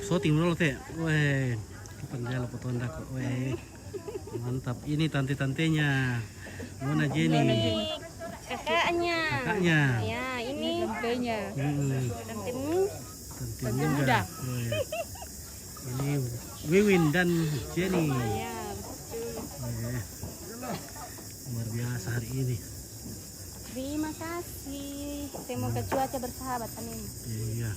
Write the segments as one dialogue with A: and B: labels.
A: Shooting dulu teh. Weh, pandai lo foto ndak. Weh, mantap. Ini tante-tantenya. Nona Jenny.
B: Kakaknya.
A: Kakaknya.
B: Ya, ini tantenya. Tantemu.
A: Tante muda. Weh. Ini Wiwin dan Jenny.
B: Ya, betul.
A: Weh. Luar biasa hari ini.
B: Terima kasih. Semoga cuaca bersahabat. Amin.
A: Iya.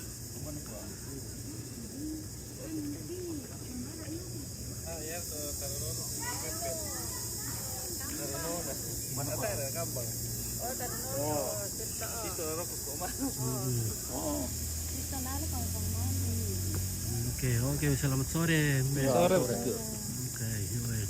A: Oke, selamat sore.
C: Sore.
A: Oke, yuk.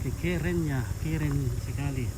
A: Oke, kerennya, keren sekali.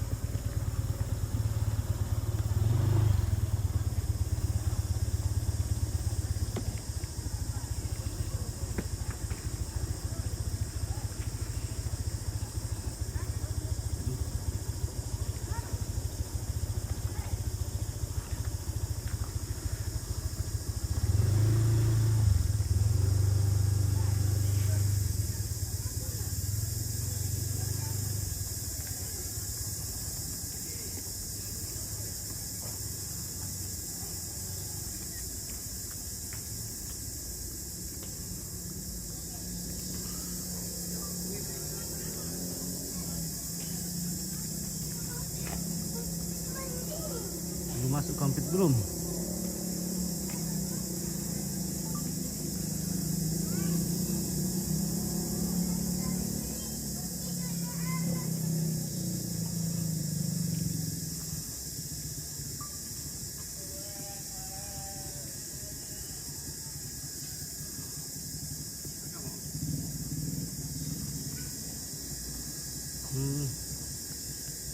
A: Belum masuk komplit belum?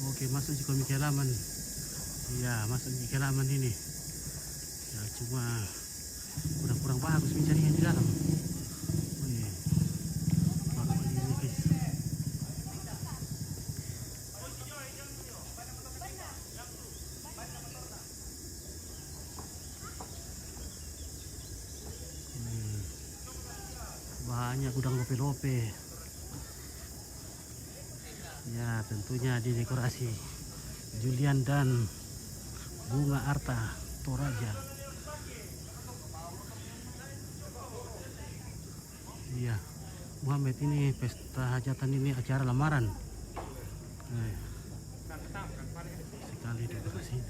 A: Oke, masuk di komik halaman. Ya, masuk di halaman ini. Ya, cuma kurang bagus mencarinya di dalam. Wih, baru ini guys. Banyak gudang lope-lope. Ya, tentunya didekorasi Julian dan Bunga Arta Toraja. Iya, Muhammad, ini pesta hajatan, ini acara lamaran. Sekali dekorasi.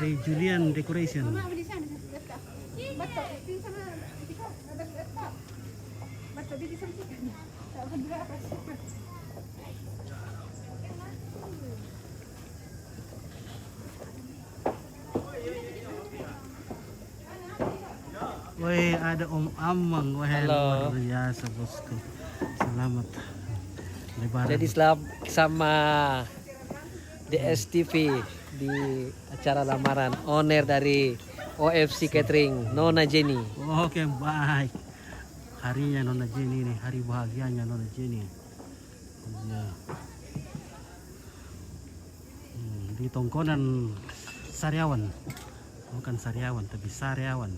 A: by Julian Decoration. Woi, ada Om Amang. Wah,
C: Halo.
A: luar biasa bosku. Selamat Lebaran.
C: Jadi sama DSTV di acara lamaran owner dari OFC Catering Nona Jenny.
A: Oke, baik. Harinya Nona Jenny nih, hari bahagianya Nona Jenny. Ya. Di Tongkonan Sariawan. Bukan Sariawan, tapi Sariawan.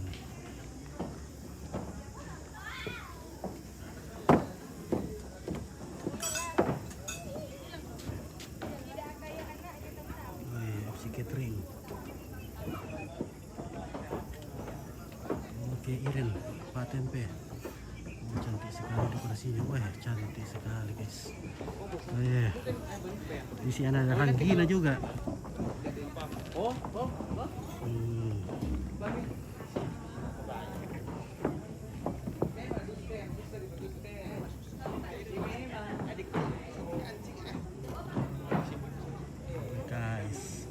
A: OFC Catering. Oke, Iren, Pak Tempe. Oh, cantik sekali dekorasinya. Wah, cantik sekali, guys. Oh, iya. Di sini ada Ranggina juga. Hmm. Guys.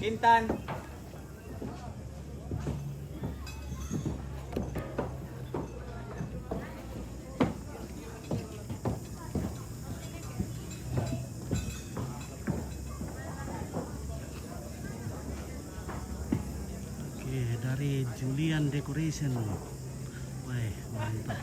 D: Intan.
A: Oke, dari Julian Decoration. Wah, mantap.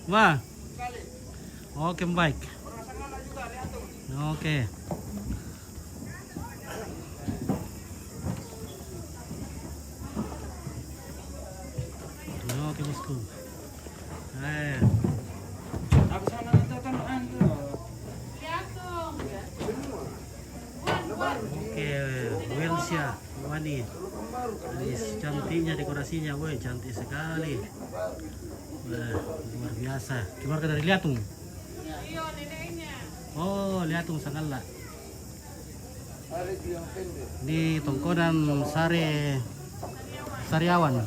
A: Wah. Oke, baik. Oke. Oke, bosku.
D: Aku sana nonton
A: Oke, Welsia, Wani. Cantiknya dekorasinya, woi, cantik sekali. Wah, luar biasa. Keluarga dari Liatung. Oh, Liatung Sangala. Di Tongkonan Sariawan.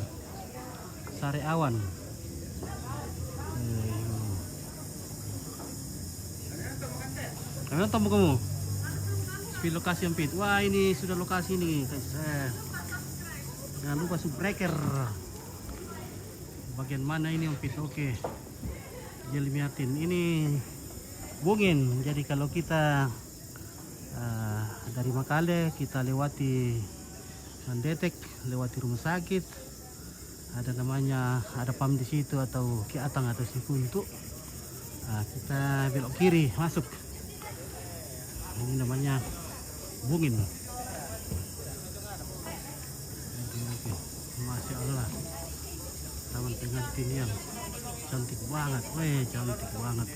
A: Sariawan. Kami nonton kamu. Speed lokasi yang pit. Wah, ini sudah lokasi nih. Jangan lupa subbreaker. Bagian mana ini yang pit? Oke. Jelimiatin. Ini Bungin. Jadi kalau kita dari Makale kita lewati Mandetek, lewati rumah sakit, ada namanya, ada pam di situ atau Kiatang atau Sikuntu. Kita belok kiri masuk. Ini namanya Bungin. Oke. Masya Allah. Taman pengantin yang cantik banget. Weh, cantik banget.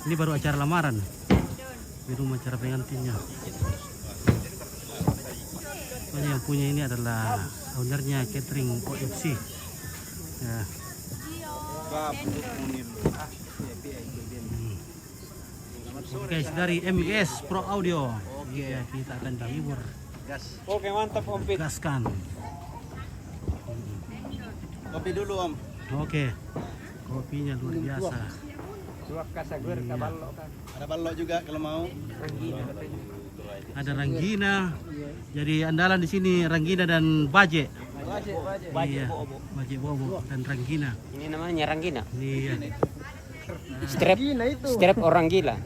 A: Ini baru acara lamaran. Belum acara pengantinnya. Pokoknya yang punya ini adalah ownernya catering OFC. Ya. Oke guys, dari MGS Pro Audio. Oke, kita akan dihibur.
D: Oke, mantap Om Pit.
A: Gaskan.
D: Kopi dulu Om.
A: Oke. Kopinya luar biasa.
C: Suap kasagur kaballo kan.
D: Ada balok juga kalau mau.
A: Ada Ranggina. Jadi andalan di sini Ranggina dan Baje. Iya, Baje Bobo dan Ranggina.
E: Ini namanya Ranggina.
A: Iya.
E: Strep orang gila.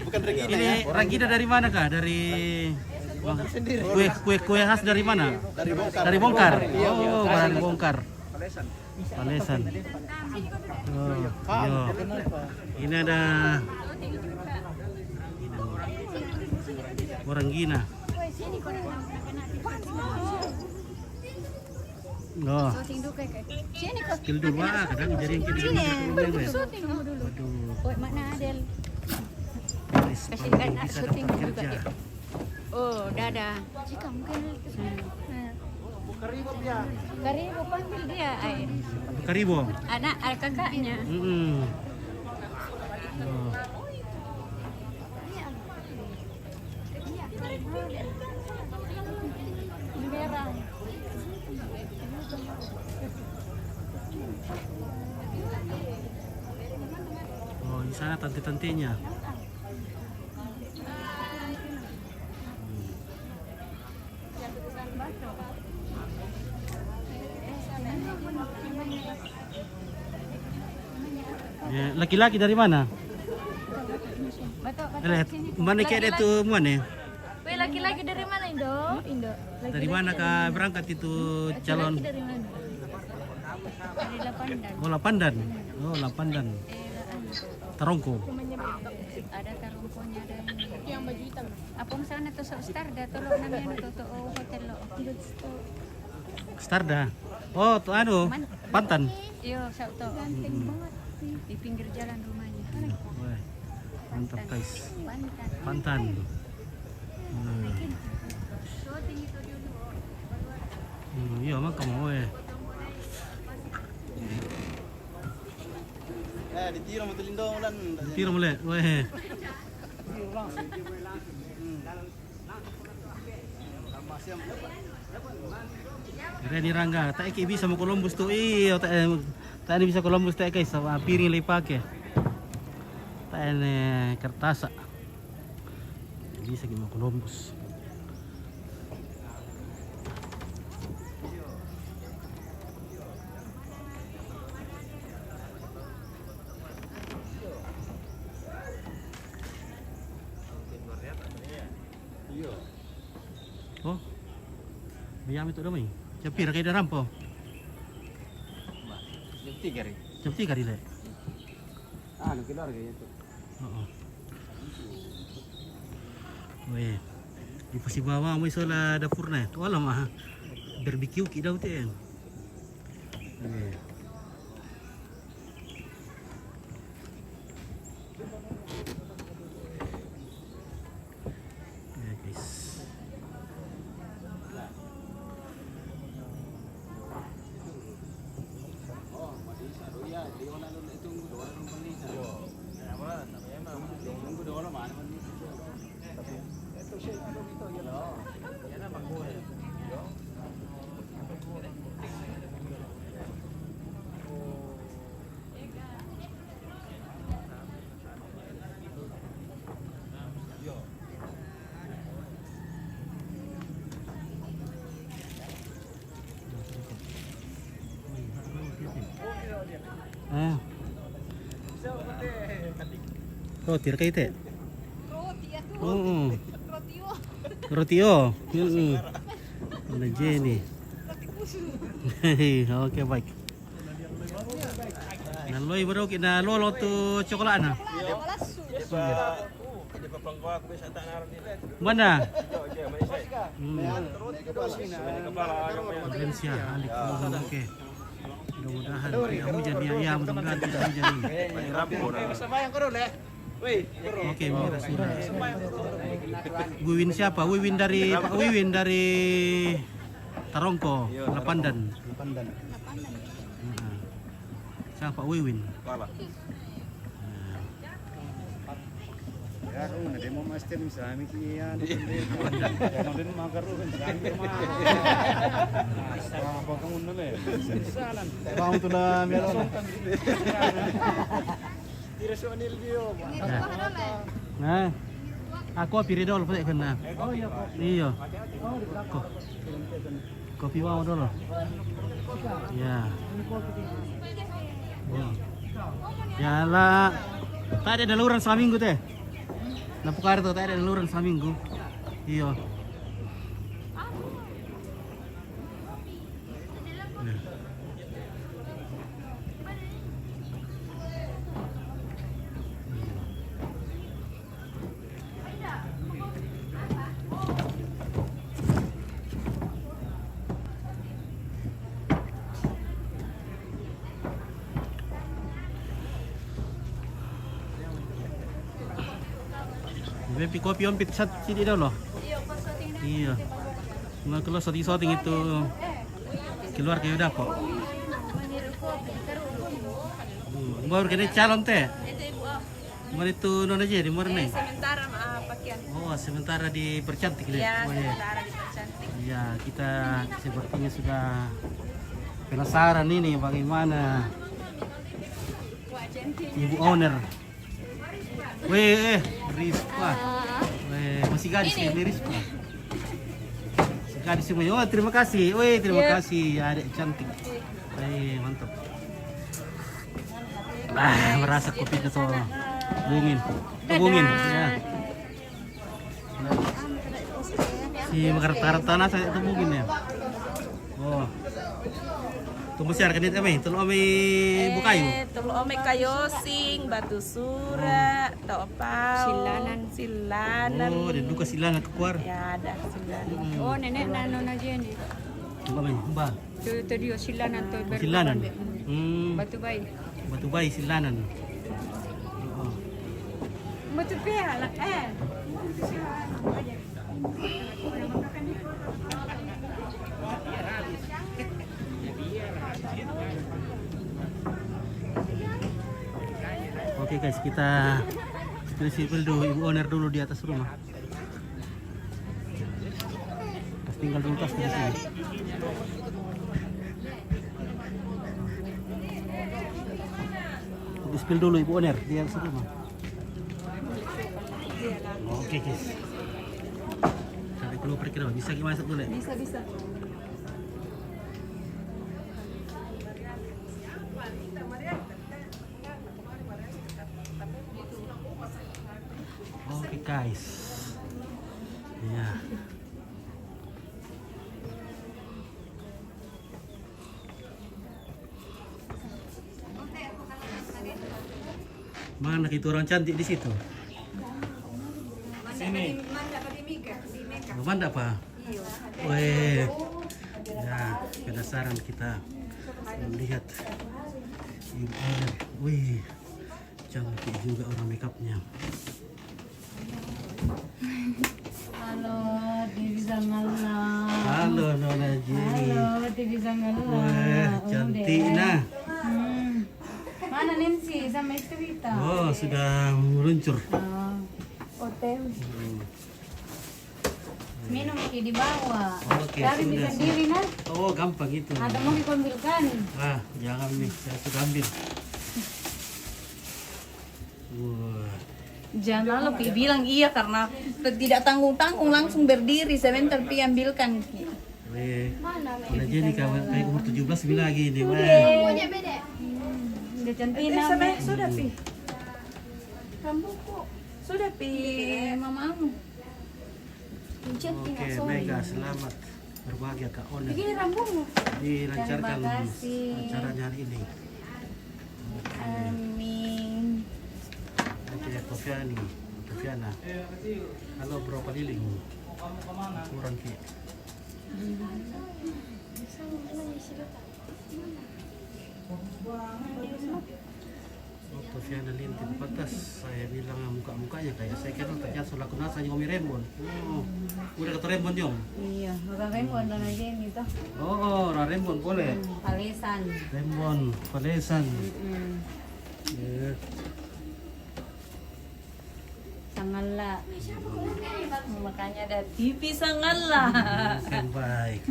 D: Bukan Regina.
A: Ini Ranggina dari mana kah? Dari kue khas dari mana? Dari Bongkar. Oh, dari Bongkar. Palesan. Oh, yo. Ini ada Ranggina. Oh,
B: Syuting dulu kayak. Sini kok.
A: skill dulu kadang jadi yang kini
B: Sini.
A: dulu ya.
B: Syuting kamu dulu.
A: Waduh,
B: Oh, mana Adel?
A: guys,
B: Kasih
A: baru
B: anak
A: bisa
B: syuting
A: dapat
B: juga
A: kerja.
B: ya. Oh, dadah. Jika mungkin itu. Karibu panggil dia. Ay.
A: Karibo.
B: Anak kakaknya.
A: Oh.
B: Merah.
A: Oh, di sana tante-tantenya. Ya, laki-laki dari mana? Lihat, mana kayak itu mana?
B: Weh, laki-laki dari mana Indo? Indo.
A: Dari mana kah berangkat itu calon?
B: Dari mana? Dari Lapandan.
A: Oh, Lapandan. Oh, Lapandan. Tarongko.
B: Ada tarungkonya ada ini. Yang baju hitam. Apa misalnya tuh star dah tolong namanya tuh hotel lo.
A: Starda. Oh, tuh anu, Pantan.
B: Iya, saya tahu. Ganteng banget di pinggir jalan rumahnya.
A: Wah, mantap guys.
B: Pantan.
A: Pantan.
B: Syuting itu dulu.
A: Iya, mah kamu
D: Ditiro mo tulindong ulan.
A: Tiro mulai. Weh. Kira ni Rangga, tak iki bisa mau Columbus tuh. Iyo, tak bisa Columbus tak guys, sama piring lipak ya. Tak ini kertas. Bisa gimana Columbus. Oh, biar itu damai. Capir kayak dalam po.
E: Jam 3 rin.
A: Jam 3 dile.
E: Ano, keluarga itu.
A: Oo. Weh, di pasi bawah mo isola dapur na. Tu alam ah. Barbecue ki daw te. Weh. Ya guys. Ah. Roti kayak itu. Roti oh. Mana Jenny? Oke baik. Naloy baru kita lolo tu coklat na. Mana? Valencia, alik. Oke. Mudah-mudahan tidak hujan ya, mudah-mudahan tidak hujan ini. Oke, miras sudah. Wiwin siapa? Wiwin dari Pak Wiwin dari Tarongko, Lapandan. Siapa Pak Wiwin?
D: Ya, kung na demo master ng sa amin kiyan. Kaya din makaroon kan sa amin mah. Apa kamu nule? Salan. Bang tu na meron. Tira so anil bio.
A: Nah, aku piridol pun kan na. Iya. Kopi wow dulu. Ya. Ya lah. Tak ada daluran seminggu teh. Napukar to, tak ada daluran seminggu. Iya. Bepi kopi ompit sat sini dah loh. Iya. Nggak kalau sorting itu keluar kayak udah kok. Baru kena calon teh. Mana itu nona aja di mana nih?
F: Sementara pakaian.
A: Oh, sementara dipercantik deh.
F: Ya,
A: Oh, iya.
F: sementara dipercantik.
A: Ya, kita sepertinya sudah penasaran ini bagaimana ibu owner. Weh, Rispa. Weh, masih gadis ya, ini Rispa. Masih gadis semuanya. Oh, terima kasih. Weh, terima kasih adik cantik. Weh, mantap. Merasa kopinya tuh bungin. Bungin, ya. Si makarta-karta na sa ito bugin ya. Oh. Tumusir kanit kami, tulo kami bukayo.
F: Tulo ome kayo sing batu sura, topau, silanan.
A: Oh, dan duka silanan keluar.
F: Ya ada silanan.
B: Oh, nenek nano na dyan eh.
A: Tulo kami, ba?
B: Ito diyo silanan to.
A: Silanan.
B: Batu bay.
A: Batu bay silanan. Oh.
B: Batu pia lang eh.
A: Oke guys, kita sipil dulu, ibu owner dulu di atas rumah. Pas tinggal dulu tas di sini. Spill dulu ibu owner di atas rumah. Oke guys. Sampai keluar pergi bisa gimana masuk dulu ya?
F: Bisa.
A: Oke guys. Ya. Mana itu orang cantik di situ?
D: Sini.
A: Mana apa? Weh. Ya, penasaran kita melihat ibu owner. Wih, cantik juga orang makeupnya.
G: Halo, Dewi Zangala.
A: Halo Nona Jenny.
G: Halo, Dewi Zangala.
A: Wah, cantik nah.
G: Mana Nancy sama Estevita?
A: Oh, sudah meluncur.
G: Hotel. Minum di bawah.
A: Oke,
G: Tapi
A: sudah,
G: bisa
A: sudah.
G: diri nah.
A: Oh, gampang itu.
G: Ada mau diambilkan.
A: Ah, jangan nih, saya sudah ambil. Wah,
F: Jangan lo Pi bilang iya karena tidak tanggung-tanggung langsung berdiri sebentar Pi ambilkan.
A: weh. Nona Jenny kayak umur 17 bilang lagi nih. Wah.
G: Udah cantina.
F: Sudah Pi. Rambutku sudah Pi mamamu.
A: Oke, Mega, selamat berbahagia Kak Owner.
F: Begini rambutmu.
A: Dilancarkan
G: Terima kasih.
A: acaranya hari ini.
F: Amin.
A: Oke, Tofiana. Halo Bro Paliling. Kurang Ki. Oh, Tofiana Lintin. Pantas saya bilang muka-mukanya kayak saya kira ternyata selaku nasa yang Omi Rembon. Oh, udah kata Rembon Yom.
G: Iya, orang Rembon dan aja gitu.
A: Oh, Rembon boleh.
G: Palisan.
A: Rembon, Palesan. Ya.
G: Sangala.
F: Makanya ada TV Sangala.
A: Keren baik.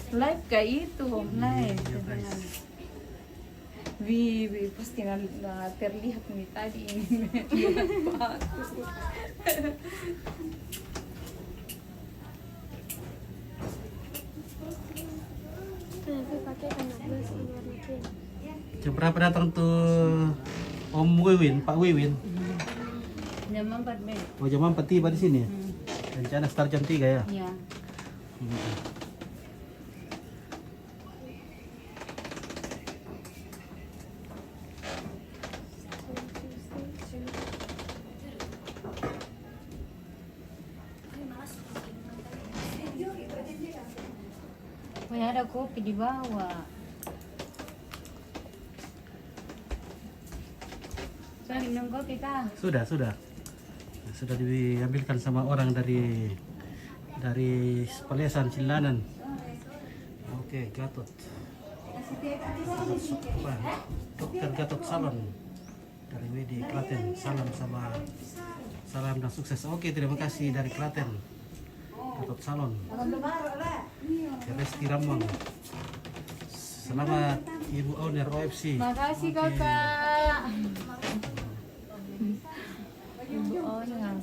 F: Live kayak itu, live.
A: Iya, guys.
F: Wih, pasti nggak terlihat nih tadi ini. Bagus.
A: Jam berapa datang tuh Om Wiwin, Pak Wiwin?
G: Jam 4 be.
A: Oh, jam 4 tiba di sini ya? Rencana start jam 3 ya?
G: Iya. Oh ya, ada kopi di bawah. Sudah minum kopi kah?
A: Sudah diambilkan sama orang dari Pelesan Cilanan. Oke, Gatot. Dokter Gatot Salon dari WD Klaten. Salam dan sukses. Oke, terima kasih dari Klaten. Gatot Salon. Resti Ramang. Selamat Ibu Owner OFC.
F: Makasih
A: Oke.
F: kakak. Ibu owner.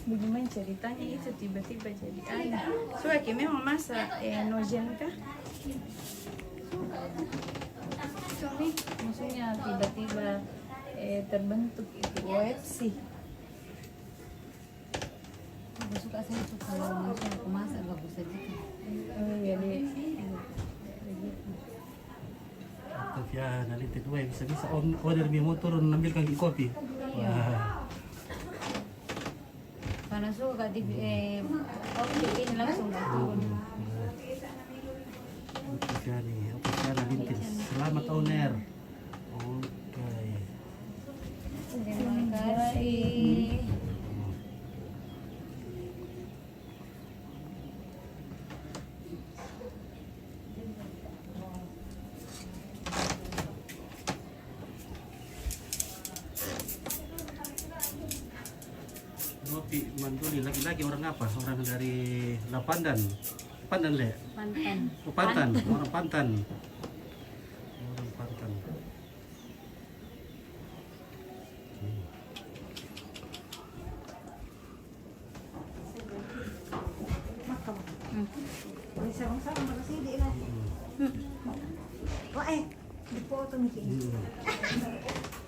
F: Bagaimana ceritanya itu tiba-tiba jadi air? Soalnya memang masa nojen kah?
G: Sorry, maksudnya tiba-tiba
F: Terbentuk itu OFC.
G: aku suka kalau maksudnya aku masak bagus aja kan.
F: Oh iya deh.
A: Ya, nanti itu bisa order mau turun ambilkan kopi. Wah.
G: Karena suka di kopi ini langsung nggak turun.
A: Oke nih, oke sekarang lintin. Selamat owner. Oke.
G: Terima kasih.
A: Kopi manduli lagi-lagi orang apa? Orang dari Lapandan. Pandan le.
G: Pantan.
A: Oh, Pantan. Orang Pantan. Orang Pantan.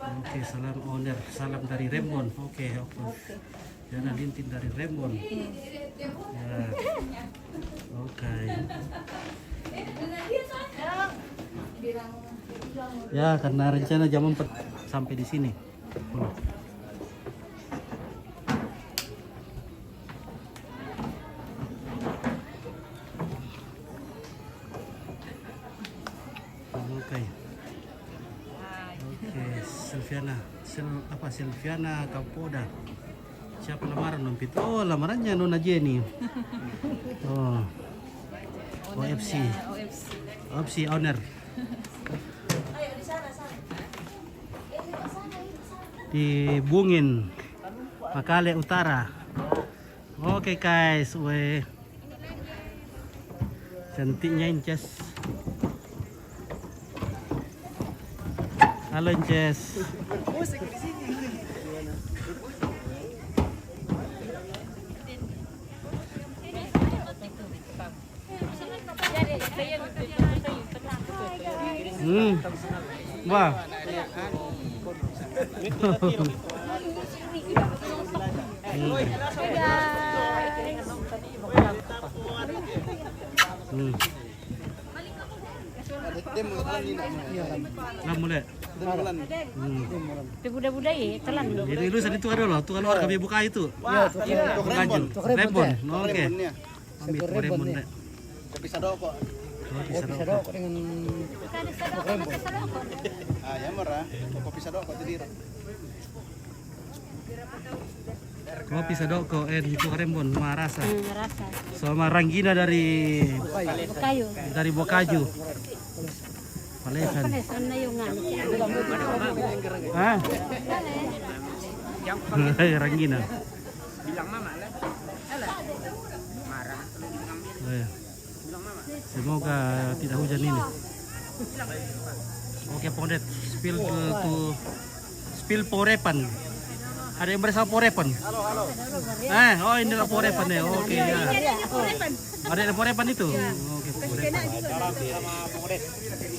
A: Oke, salam owner, salam dari Rembon. Oke. Jangan lintin dari Rembon. Ya. Oke. Ya, karena rencana jam 4 sampai di sini. Oke. Silviana Kampoda. Siapa lamaran Nompit? Oh, lamarannya Nona Jenny. Oh. OFC owner. Di Bungin, Makale Utara. Oke guys, cantiknya Inces. Halo Inces. Wah. Nah, mulai.
G: Budak-budak ya, telan.
A: Jadi lu tadi tuh ada loh, tuh keluar kami buka itu. Rembon. Oke. Amit Rembon.
E: Kopi sadoko.
A: Kopi sadoko
E: dengan ah ya merah. Kopi sadoko jadi.
A: Kopi sadoko itu Rembon Marasa.
G: Rasa.
A: Sama Ranggina dari
G: Kayu.
A: Bokaju. Palesan.
G: Palesan na yung
A: Ah. Ranggina.
E: Bilang mama lah. Marah.
A: Oh, ya. Semoga tidak hujan ini. Oke, Pondet. Spill Porepan. Ada yang bersama Porepan? Halo. Oh ini lah Porepan ya. Oke ya. Ada yang Porepan itu? Oke, Porepan.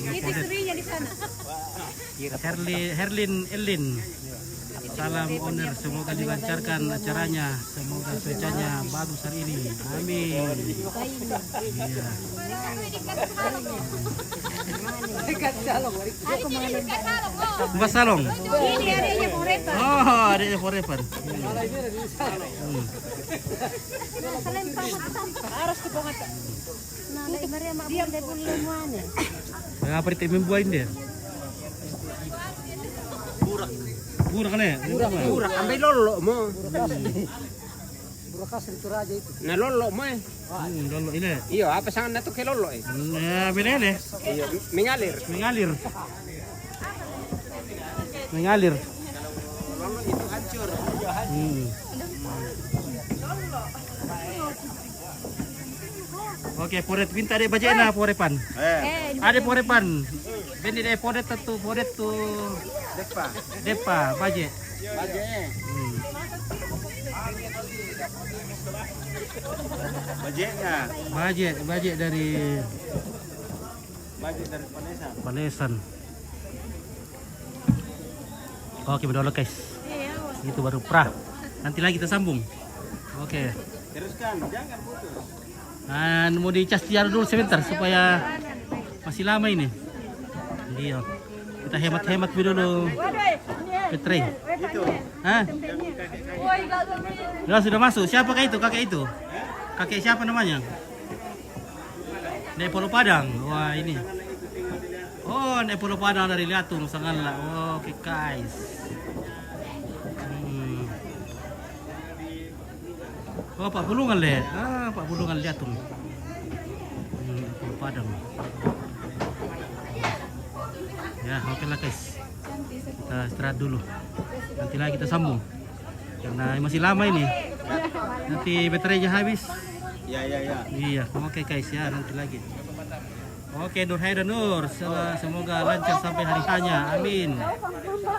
F: Itu istrinya di sana.
A: Herlin Elin. Salam owner, semoga dilancarkan acaranya, semoga cuacanya bagus hari ini. Amin. Iya. Mbak Salong.
F: Ini adanya Porepan.
A: Oh, adiknya Forepan. Ngapa itu membuain dia? Burak kan ya?
E: Burak, ambil lolo mo.
C: Burak kasih itu raja itu.
E: Na lolo mo eh.
A: Lolo ini.
E: Iyo, apa sangat nato ke lolo eh?
A: Ya, bener.
E: Iyo, mengalir.
A: Mengalir.
E: Lolo itu hancur.
A: Oke, poret pinta deh baca na Forepan. Ada Forepan. Bendi deh poret tu. Depa baje. Baje dari Panesan. Oke, benar guys. Itu baru pra. Nanti lagi kita sambung. Oke.
E: Teruskan, jangan putus.
A: Mau dicas tiar dulu sebentar supaya masih lama ini. Iya. Kita hemat-hemat dulu. Petre. Hah? Ya sudah masuk. Siapakah itu? Kakek itu? Kakek siapa namanya? Nek Pulau Padang. Wah, ini. Oh, Nek Pulau Padang dari Liatung Sangala. Oke, guys. Oh, Pak Bulungan lihat. Pak Bulungan Liatung. Pulau Padang. Ya, oke lah guys. Kita istirahat dulu. Nanti lagi kita sambung. Karena masih lama ini. Nanti baterainya habis.
E: Ya.
A: Iya, oke guys ya, nanti lagi. Oke, Nur Haida Nur, semoga lancar sampai hari hanya. Amin.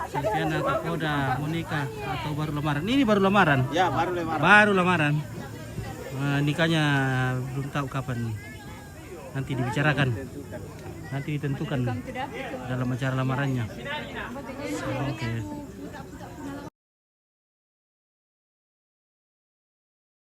A: Silviana, Kakoda, Monika atau baru lamaran. Ini baru lamaran.
E: Ya, baru lamaran.
A: Baru lamaran. Nikahnya belum tahu kapan. Nanti dibicarakan. Nanti ditentukan dalam acara lamarannya. Oke.